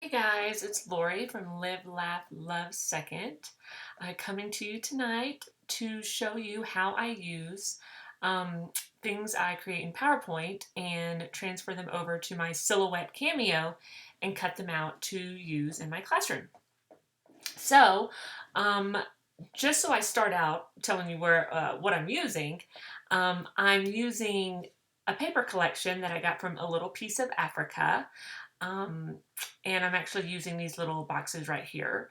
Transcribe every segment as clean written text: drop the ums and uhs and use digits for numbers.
Hey guys, it's Lori from Live, Laugh, Love Second. Coming to you tonight to show you how I use um, things I create in PowerPoint and transfer them over to my Silhouette Cameo and cut them out to use in my classroom. So, um, just so I start out telling you what I'm using a paper collection that I got from A Little Piece of Africa. Um, and I'm actually using these little boxes right here.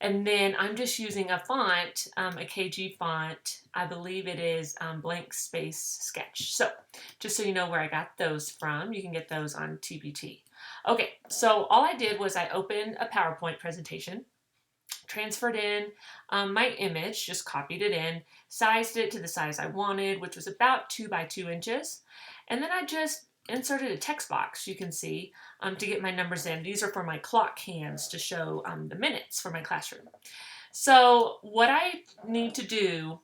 And then I'm just using a font, a KG font. I believe it is Blank Space Sketch. So just so you know where I got those from, you can get those on TBT. Okay, so all I did was I opened a PowerPoint presentation, transferred in my image, just copied it in, sized it to the size I wanted, which was about 2 by 2 inches. And then I just inserted a text box, you can see, to get my numbers in. These are for my clock hands to show the minutes for my classroom. So what I need to do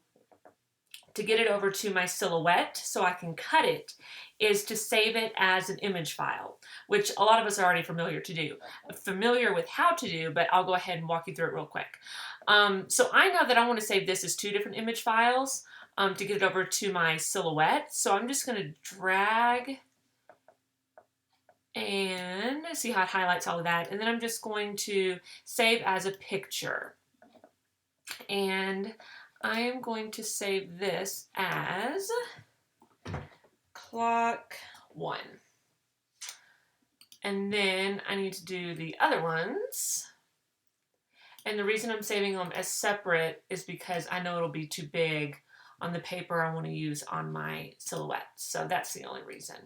to get it over to my Silhouette so I can cut it is to save it as an image file, which a lot of us are already familiar with how to do, but I'll go ahead and walk you through it real quick. So I know that I want to save this as 2 different image files to get it over to my Silhouette. So I'm just going to drag and see how it highlights all of that. And then I'm just going to save as a picture. And I am going to save this as clock 1. And then I need to do the other ones. And the reason I'm saving them as separate is because I know it'll be too big on the paper I want to use on my Silhouette. So that's the only reason.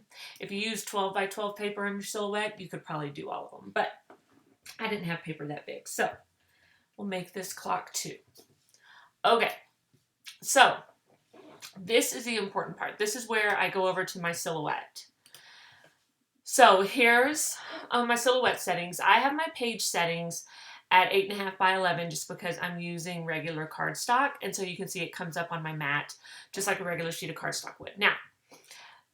If you use 12 by 12 paper on your Silhouette, you could probably do all of them. But I didn't have paper that big. So we'll make this clock 2. Okay, so this is the important part. This is where I go over to my Silhouette. So here's my Silhouette settings. I have my page settings at 8.5 by 11 just because I'm using regular cardstock, and so you can see it comes up on my mat just like a regular sheet of cardstock would. Now,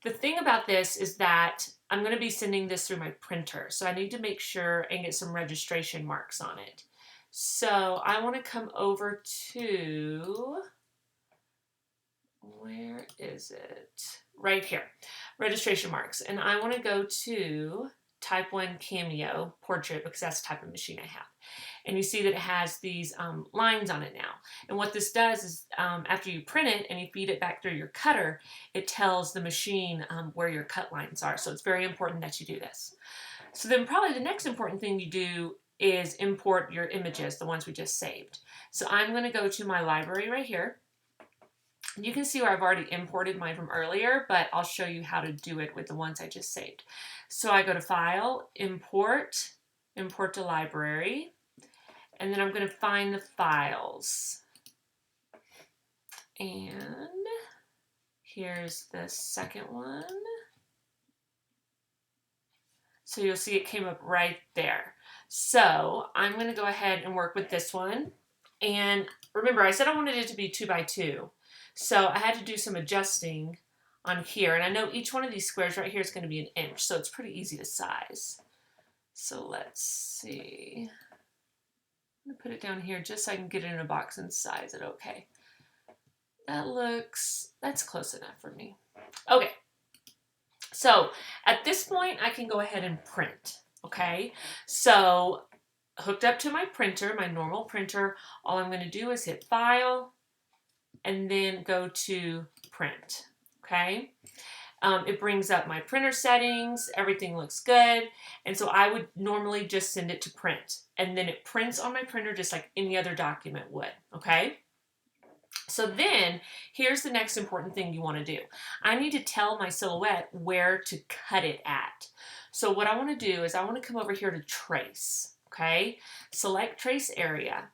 the thing about this is that I'm going to be sending this through my printer, so I need to make sure and get some registration marks on it. So I want to come over to, where is it? Right here, registration marks, and I want to go to Type 1 Cameo Portrait because that's the type of machine I have. And you see that it has these lines on it now. And what this does is after you print it and you feed it back through your cutter, it tells the machine where your cut lines are. So it's very important that you do this. So then probably the next important thing you do is import your images, the ones we just saved. So I'm going to go to my library right here. You can see where I've already imported mine from earlier, but I'll show you how to do it with the ones I just saved. So I go to File, Import, Import to Library, and then I'm going to find the files. And here's the second one. So you'll see it came up right there. So I'm going to go ahead and work with this one. And remember, I said I wanted it to be 2 by 2. So I had to do some adjusting on here. And I know each one of these squares right here is going to be an inch. So it's pretty easy to size. So let's see. I'm going to put it down here just so I can get it in a box and size it okay. That's close enough for me. Okay. So at this point, I can go ahead and print. Okay. So hooked up to my printer, my normal printer, all I'm going to do is hit File and then go to Print. Okay. It brings up my printer settings, everything looks good, and so I would normally just send it to print, and then it prints on my printer just like any other document would, okay? So then, here's the next important thing you want to do. I need to tell my Silhouette where to cut it at. So what I want to do is I want to come over here to Trace, okay? Select Trace Area,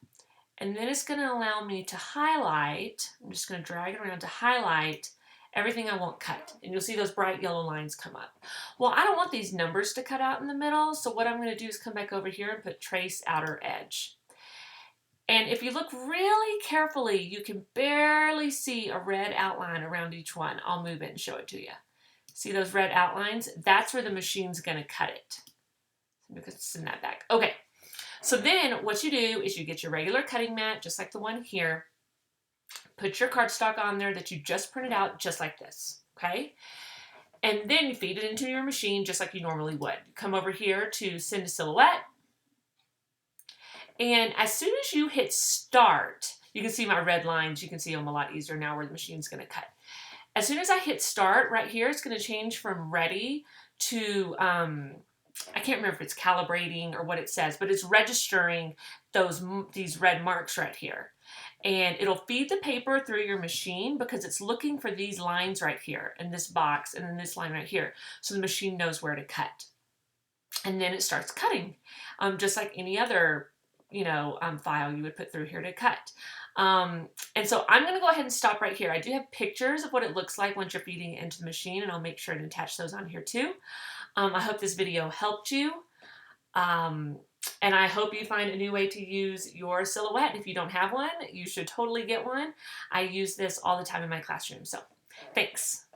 and then it's going to allow me to highlight, I'm just going to drag it around to highlight everything I want cut. And you'll see those bright yellow lines come up. Well, I don't want these numbers to cut out in the middle, so what I'm going to do is come back over here and put Trace Outer Edge. And if you look really carefully, you can barely see a red outline around each one. I'll move it and show it to you. See those red outlines? That's where the machine's going to cut it. We could send that back. Okay. So then what you do is you get your regular cutting mat, just like the one here. Put your cardstock on there that you just printed out, just like this. Okay. And then you feed it into your machine just like you normally would. Come over here to send a silhouette. And as soon as you hit start, you can see my red lines. You can see them a lot easier now where the machine's going to cut. As soon as I hit start right here, it's going to change from ready to, I can't remember if it's calibrating or what it says, but it's registering these red marks right here. And it'll feed the paper through your machine because it's looking for these lines right here in this box and then this line right here. So the machine knows where to cut. And then it starts cutting, just like any other file you would put through here to cut. And so I'm going to go ahead and stop right here. I do have pictures of what it looks like once you're feeding it into the machine, and I'll make sure to attach those on here too. I hope this video helped you. And I hope you find a new way to use your silhouette. If you don't have one, you should totally get one. I use this all the time in my classroom. So thanks.